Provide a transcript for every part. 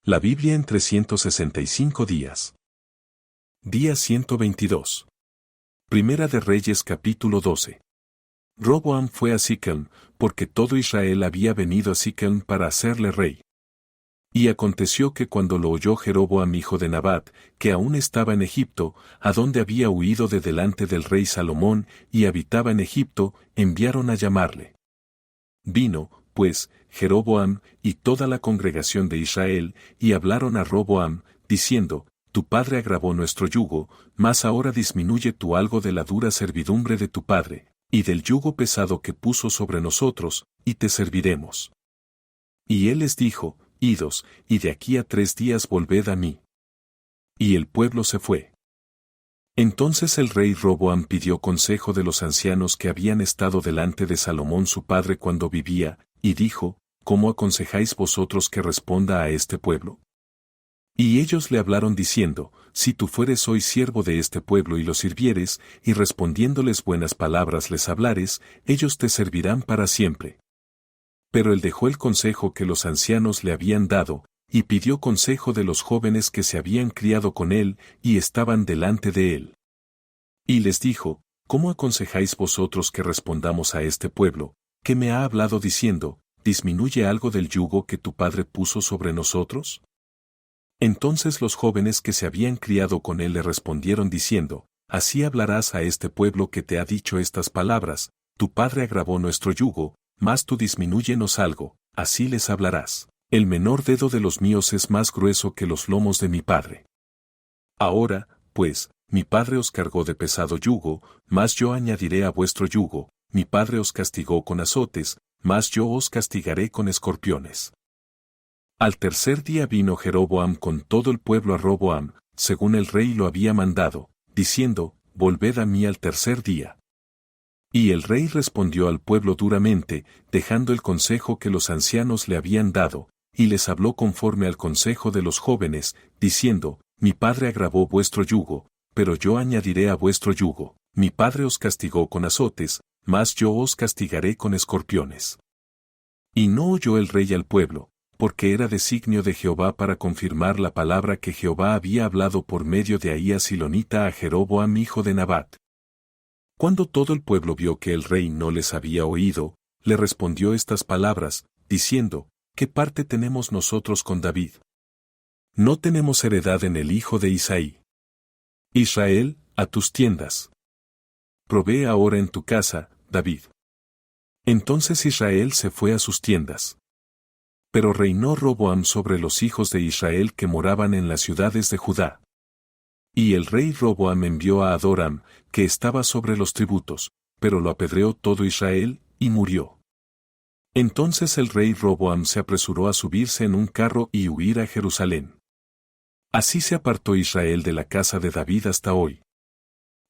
La Biblia en 365 días. Día 122. Primera de Reyes capítulo 12. Roboam fue a Siquem, porque todo Israel había venido a Siquem para hacerle rey. Y aconteció que cuando lo oyó Jeroboam hijo de Nabat, que aún estaba en Egipto, a donde había huido de delante del rey Salomón y habitaba en Egipto, enviaron a llamarle. Vino, pues, Jeroboam y toda la congregación de Israel, y hablaron a Roboam, diciendo, Tu padre agravó nuestro yugo, mas ahora disminuye tú algo de la dura servidumbre de tu padre, y del yugo pesado que puso sobre nosotros, y te serviremos. Y él les dijo, Idos, y de aquí a 3 días volved a mí. Y el pueblo se fue. Entonces el rey Roboam pidió consejo de los ancianos que habían estado delante de Salomón su padre cuando vivía, y dijo, ¿Cómo aconsejáis vosotros que responda a este pueblo? Y ellos le hablaron diciendo, Si tú fueres hoy siervo de este pueblo y los sirvieres, y respondiéndoles buenas palabras les hablares, ellos te servirán para siempre. Pero él dejó el consejo que los ancianos le habían dado, y pidió consejo de los jóvenes que se habían criado con él, y estaban delante de él. Y les dijo, ¿Cómo aconsejáis vosotros que respondamos a este pueblo, que me ha hablado diciendo, ¿disminuye algo del yugo que tu padre puso sobre nosotros? Entonces los jóvenes que se habían criado con él le respondieron diciendo, Así hablarás a este pueblo que te ha dicho estas palabras, tu padre agravó nuestro yugo, mas tú disminúyenos algo, así les hablarás. El menor dedo de los míos es más grueso que los lomos de mi padre. Ahora, pues, mi padre os cargó de pesado yugo, mas yo añadiré a vuestro yugo, mi padre os castigó con azotes, mas yo os castigaré con escorpiones. Al tercer día vino Jeroboam con todo el pueblo a Roboam, según el rey lo había mandado, diciendo, Volved a mí al tercer día. Y el rey respondió al pueblo duramente, dejando el consejo que los ancianos le habían dado, y les habló conforme al consejo de los jóvenes, diciendo, Mi padre agravó vuestro yugo, pero yo añadiré a vuestro yugo, mi padre os castigó con azotes, mas yo os castigaré con escorpiones. Y no oyó el rey al pueblo, porque era designio de Jehová para confirmar la palabra que Jehová había hablado por medio de Ahías Silonita a Jeroboam hijo de Nabat. Cuando todo el pueblo vio que el rey no les había oído, le respondió estas palabras, diciendo, ¿Qué parte tenemos nosotros con David? No tenemos heredad en el hijo de Isaí. Israel, a tus tiendas. Provee ahora en tu casa, David. Entonces Israel se fue a sus tiendas. Pero reinó Roboam sobre los hijos de Israel que moraban en las ciudades de Judá. Y el rey Roboam envió a Adoram, que estaba sobre los tributos, pero lo apedreó todo Israel, y murió. Entonces el rey Roboam se apresuró a subirse en un carro y huir a Jerusalén. Así se apartó Israel de la casa de David hasta hoy.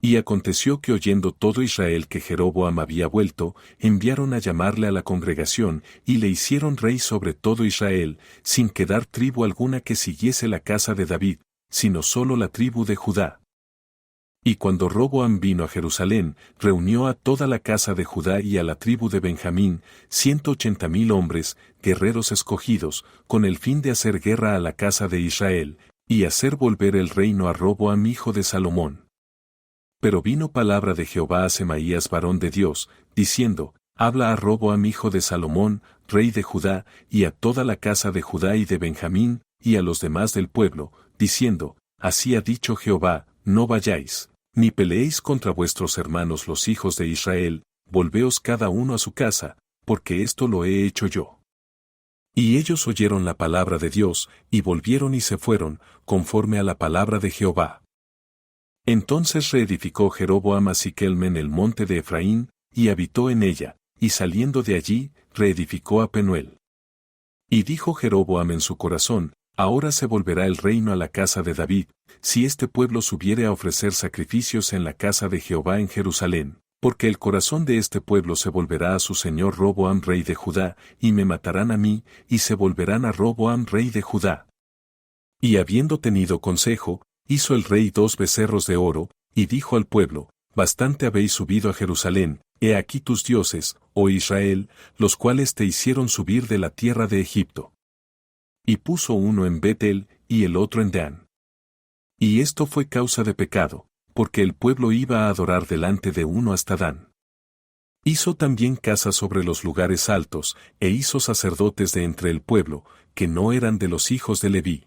Y aconteció que oyendo todo Israel que Jeroboam había vuelto, enviaron a llamarle a la congregación, y le hicieron rey sobre todo Israel, sin quedar tribu alguna que siguiese la casa de David, sino solo la tribu de Judá. Y cuando Roboam vino a Jerusalén, reunió a toda la casa de Judá y a la tribu de Benjamín, 180,000 hombres, guerreros escogidos, con el fin de hacer guerra a la casa de Israel, y hacer volver el reino a Roboam hijo de Salomón. Pero vino palabra de Jehová a Semaías varón de Dios, diciendo, Habla a Roboam hijo de Salomón, rey de Judá, y a toda la casa de Judá y de Benjamín, y a los demás del pueblo, diciendo, Así ha dicho Jehová, no vayáis, ni peleéis contra vuestros hermanos los hijos de Israel, volveos cada uno a su casa, porque esto lo he hecho yo. Y ellos oyeron la palabra de Dios, y volvieron y se fueron, conforme a la palabra de Jehová. Entonces reedificó Jeroboam a Siquem en el monte de Efraín, y habitó en ella, y saliendo de allí, reedificó a Penuel. Y dijo Jeroboam en su corazón, Ahora se volverá el reino a la casa de David, si este pueblo subiere a ofrecer sacrificios en la casa de Jehová en Jerusalén, porque el corazón de este pueblo se volverá a su señor Roboam rey de Judá, y me matarán a mí, y se volverán a Roboam rey de Judá. Y habiendo tenido consejo, hizo el rey 2 becerros de oro, y dijo al pueblo, Bastante habéis subido a Jerusalén, he aquí tus dioses, oh Israel, los cuales te hicieron subir de la tierra de Egipto. Y puso uno en Betel, y el otro en Dan. Y esto fue causa de pecado, porque el pueblo iba a adorar delante de uno hasta Dan. Hizo también casas sobre los lugares altos, e hizo sacerdotes de entre el pueblo, que no eran de los hijos de Leví.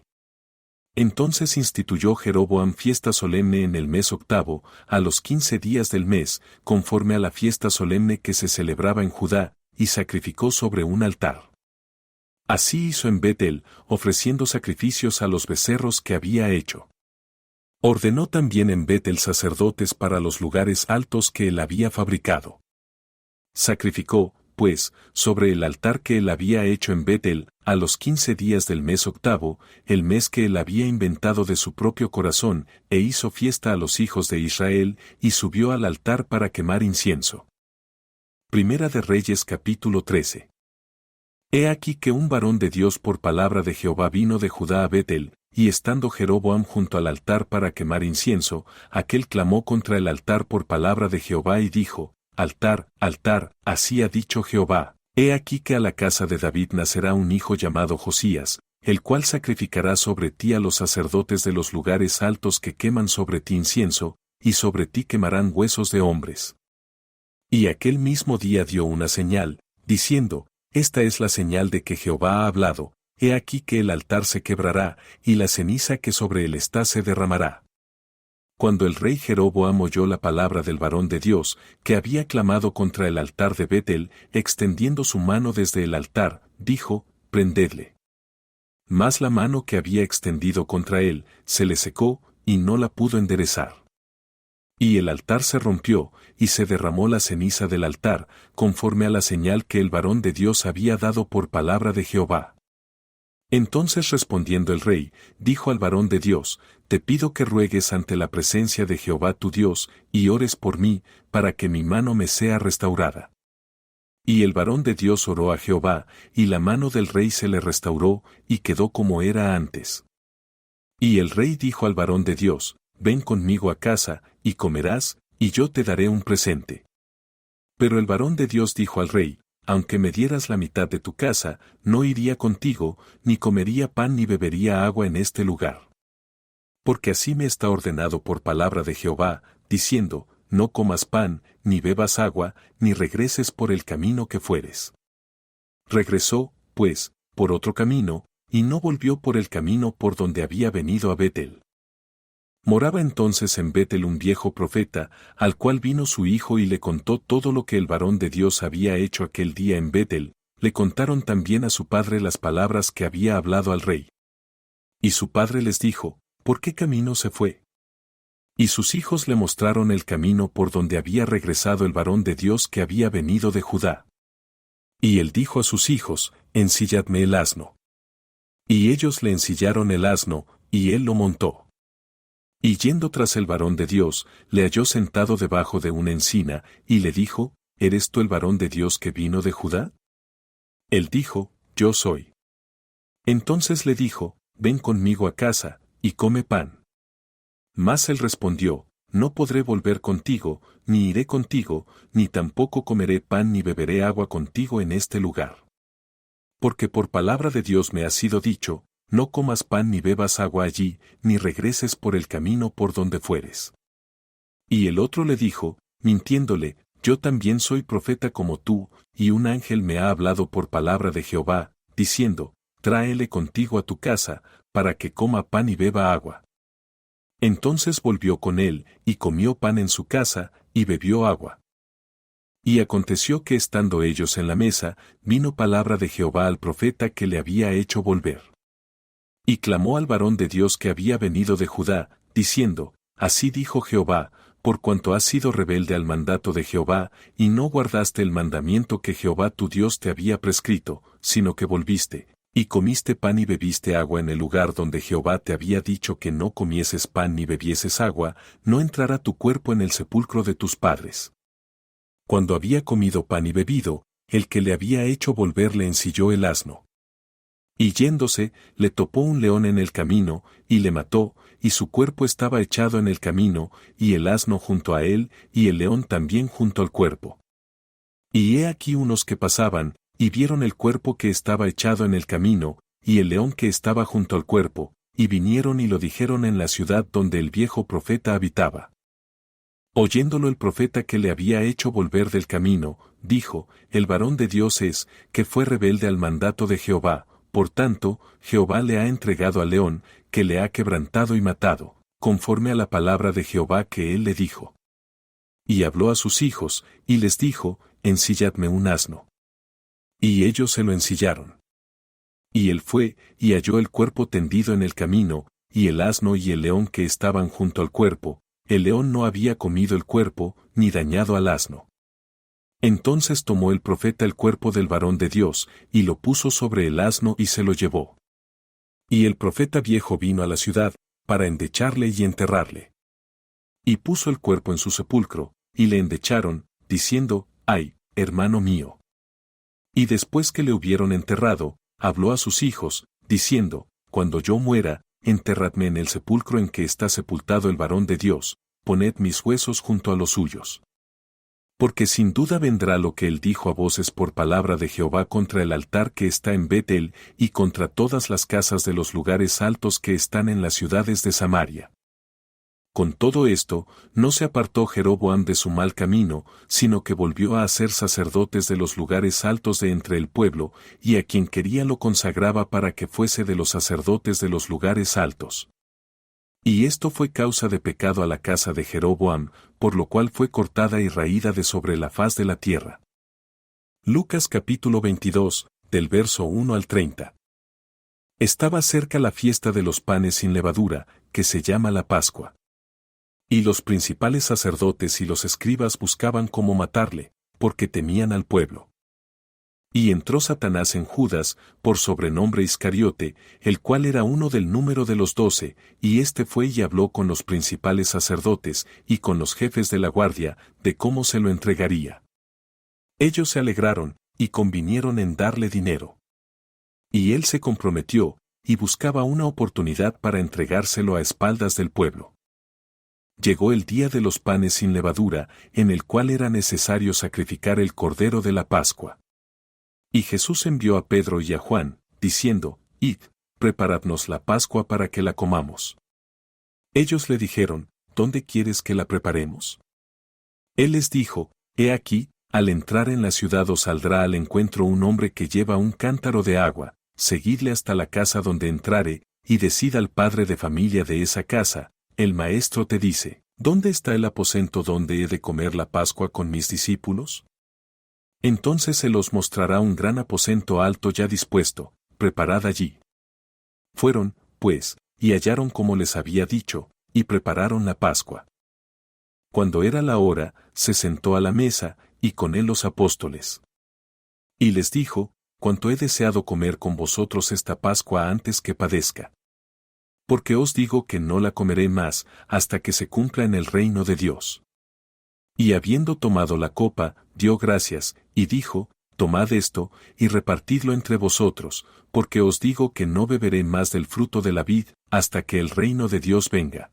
Entonces instituyó Jeroboam fiesta solemne en el mes octavo, a los 15 días del mes, conforme a la fiesta solemne que se celebraba en Judá, y sacrificó sobre un altar. Así hizo en Betel, ofreciendo sacrificios a los becerros que había hecho. Ordenó también en Betel sacerdotes para los lugares altos que él había fabricado. Sacrificó, pues, sobre el altar que él había hecho en Betel, a los 15 días del mes octavo, el mes que él había inventado de su propio corazón, e hizo fiesta a los hijos de Israel, y subió al altar para quemar incienso. Primera de Reyes capítulo 13. He aquí que un varón de Dios por palabra de Jehová vino de Judá a Betel, y estando Jeroboam junto al altar para quemar incienso, aquel clamó contra el altar por palabra de Jehová y dijo: Altar, altar, así ha dicho Jehová, he aquí que a la casa de David nacerá un hijo llamado Josías, el cual sacrificará sobre ti a los sacerdotes de los lugares altos que queman sobre ti incienso, y sobre ti quemarán huesos de hombres. Y aquel mismo día dio una señal, diciendo: Esta es la señal de que Jehová ha hablado, he aquí que el altar se quebrará, y la ceniza que sobre él está se derramará. Cuando el rey Jeroboam oyó la palabra del varón de Dios, que había clamado contra el altar de Betel, extendiendo su mano desde el altar, dijo: Prendedle. Mas la mano que había extendido contra él, se le secó, y no la pudo enderezar. Y el altar se rompió, y se derramó la ceniza del altar, conforme a la señal que el varón de Dios había dado por palabra de Jehová. Entonces respondiendo el rey, dijo al varón de Dios: Te pido que ruegues ante la presencia de Jehová tu Dios, y ores por mí, para que mi mano me sea restaurada. Y el varón de Dios oró a Jehová, y la mano del rey se le restauró, y quedó como era antes. Y el rey dijo al varón de Dios: Ven conmigo a casa, y comerás, y yo te daré un presente. Pero el varón de Dios dijo al rey: Aunque me dieras la mitad de tu casa, no iría contigo, ni comería pan ni bebería agua en este lugar. Porque así me está ordenado por palabra de Jehová, diciendo: No comas pan, ni bebas agua, ni regreses por el camino que fueres. Regresó, pues, por otro camino, y no volvió por el camino por donde había venido a Betel. Moraba entonces en Betel un viejo profeta, al cual vino su hijo y le contó todo lo que el varón de Dios había hecho aquel día en Betel. Le contaron también a su padre las palabras que había hablado al rey. Y su padre les dijo: ¿Por qué camino se fue? Y sus hijos le mostraron el camino por donde había regresado el varón de Dios que había venido de Judá. Y él dijo a sus hijos: Ensilladme el asno. Y ellos le ensillaron el asno, y él lo montó. Y yendo tras el varón de Dios, le halló sentado debajo de una encina, y le dijo: ¿Eres tú el varón de Dios que vino de Judá? Él dijo: Yo soy. Entonces le dijo: Ven conmigo a casa, y come pan. Mas él respondió: No podré volver contigo, ni iré contigo, ni tampoco comeré pan ni beberé agua contigo en este lugar. Porque por palabra de Dios me ha sido dicho: No comas pan ni bebas agua allí, ni regreses por el camino por donde fueres. Y el otro le dijo, mintiéndole: Yo también soy profeta como tú, y un ángel me ha hablado por palabra de Jehová, diciendo: Tráele contigo a tu casa, para que coma pan y beba agua. Entonces volvió con él, y comió pan en su casa, y bebió agua. Y aconteció que estando ellos en la mesa, vino palabra de Jehová al profeta que le había hecho volver. Y clamó al varón de Dios que había venido de Judá, diciendo: Así dijo Jehová, por cuanto has sido rebelde al mandato de Jehová, y no guardaste el mandamiento que Jehová tu Dios te había prescrito, sino que volviste, y comiste pan y bebiste agua en el lugar donde Jehová te había dicho que no comieses pan ni bebieses agua, no entrará tu cuerpo en el sepulcro de tus padres. Cuando había comido pan y bebido, el que le había hecho volver le ensilló el asno. Y yéndose, le topó un león en el camino, y le mató, y su cuerpo estaba echado en el camino, y el asno junto a él, y el león también junto al cuerpo. Y he aquí unos que pasaban, y vieron el cuerpo que estaba echado en el camino, y el león que estaba junto al cuerpo, y vinieron y lo dijeron en la ciudad donde el viejo profeta habitaba. Oyéndolo el profeta que le había hecho volver del camino, dijo, el varón de Dios es, que fue rebelde al mandato de Jehová, por tanto, Jehová le ha entregado al león, que le ha quebrantado y matado, conforme a la palabra de Jehová que él le dijo. Y habló a sus hijos, y les dijo, ensilladme un asno. Y ellos se lo ensillaron. Y él fue, y halló el cuerpo tendido en el camino, y el asno y el león que estaban junto al cuerpo. El león no había comido el cuerpo, ni dañado al asno. Entonces tomó el profeta el cuerpo del varón de Dios, y lo puso sobre el asno y se lo llevó. Y el profeta viejo vino a la ciudad, para endecharle y enterrarle. Y puso el cuerpo en su sepulcro, y le endecharon, diciendo, ay, hermano mío. Y después que le hubieron enterrado, habló a sus hijos, diciendo, cuando yo muera, enterradme en el sepulcro en que está sepultado el varón de Dios, poned mis huesos junto a los suyos. Porque sin duda vendrá lo que él dijo a voces por palabra de Jehová contra el altar que está en Betel, y contra todas las casas de los lugares altos que están en las ciudades de Samaria. Con todo esto, no se apartó Jeroboam de su mal camino, sino que volvió a hacer sacerdotes de los lugares altos de entre el pueblo, y a quien quería lo consagraba para que fuese de los sacerdotes de los lugares altos. Y esto fue causa de pecado a la casa de Jeroboam, por lo cual fue cortada y raída de sobre la faz de la tierra. Lucas capítulo 22, del verso 1 al 30. Estaba cerca la fiesta de los panes sin levadura, que se llama la Pascua. Y los principales sacerdotes y los escribas buscaban cómo matarle, porque temían al pueblo. Y entró Satanás en Judas, por sobrenombre Iscariote, el cual era uno del número de los 12, y éste fue y habló con los principales sacerdotes, y con los jefes de la guardia, de cómo se lo entregaría. Ellos se alegraron, y convinieron en darle dinero. Y él se comprometió, y buscaba una oportunidad para entregárselo a espaldas del pueblo. Llegó el día de los panes sin levadura, en el cual era necesario sacrificar el cordero de la Pascua. Y Jesús envió a Pedro y a Juan, diciendo, id, preparadnos la Pascua para que la comamos. Ellos le dijeron, ¿dónde quieres que la preparemos? Él les dijo, he aquí, al entrar en la ciudad os saldrá al encuentro un hombre que lleva un cántaro de agua, seguidle hasta la casa donde entrare, y decid al padre de familia de esa casa, el maestro te dice, ¿dónde está el aposento donde he de comer la Pascua con mis discípulos? Entonces se los mostrará un gran aposento alto ya dispuesto, preparad allí. Fueron, pues, y hallaron como les había dicho, y prepararon la Pascua. Cuando era la hora, se sentó a la mesa, y con él los apóstoles. Y les dijo, cuánto he deseado comer con vosotros esta Pascua antes que padezca. Porque os digo que no la comeré más, hasta que se cumpla en el reino de Dios. Y habiendo tomado la copa, dio gracias, y dijo, tomad esto, y repartidlo entre vosotros, porque os digo que no beberé más del fruto de la vid, hasta que el reino de Dios venga.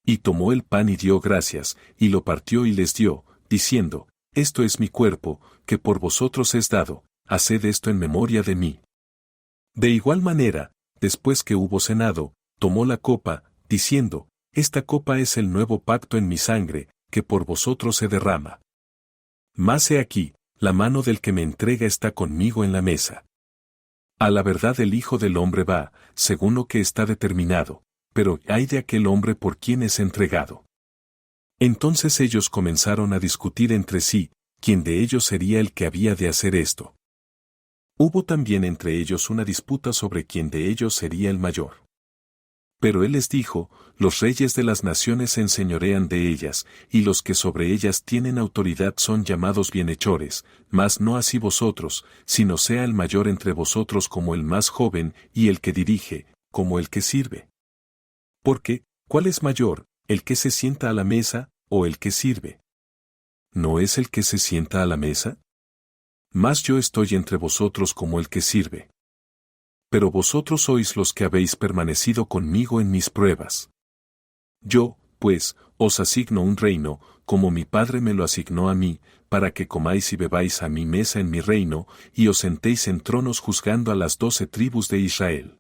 Y tomó el pan y dio gracias, y lo partió y les dio, diciendo, esto es mi cuerpo, que por vosotros es dado, haced esto en memoria de mí. De igual manera, después que hubo cenado, tomó la copa, diciendo, esta copa es el nuevo pacto en mi sangre, que por vosotros se derrama. Mas he aquí, la mano del que me entrega está conmigo en la mesa. A la verdad el Hijo del Hombre va, según lo que está determinado, pero ay de aquel hombre por quien es entregado. Entonces ellos comenzaron a discutir entre sí, quién de ellos sería el que había de hacer esto. Hubo también entre ellos una disputa sobre quién de ellos sería el mayor. Pero él les dijo, los reyes de las naciones se enseñorean de ellas, y los que sobre ellas tienen autoridad son llamados bienhechores, mas no así vosotros, sino sea el mayor entre vosotros como el más joven, y el que dirige, como el que sirve. Porque, ¿cuál es mayor, el que se sienta a la mesa, o el que sirve? ¿No es el que se sienta a la mesa? Mas yo estoy entre vosotros como el que sirve. Pero vosotros sois los que habéis permanecido conmigo en mis pruebas. Yo, pues, os asigno un reino, como mi Padre me lo asignó a mí, para que comáis y bebáis a mi mesa en mi reino, y os sentéis en tronos juzgando a las 12 tribus de Israel.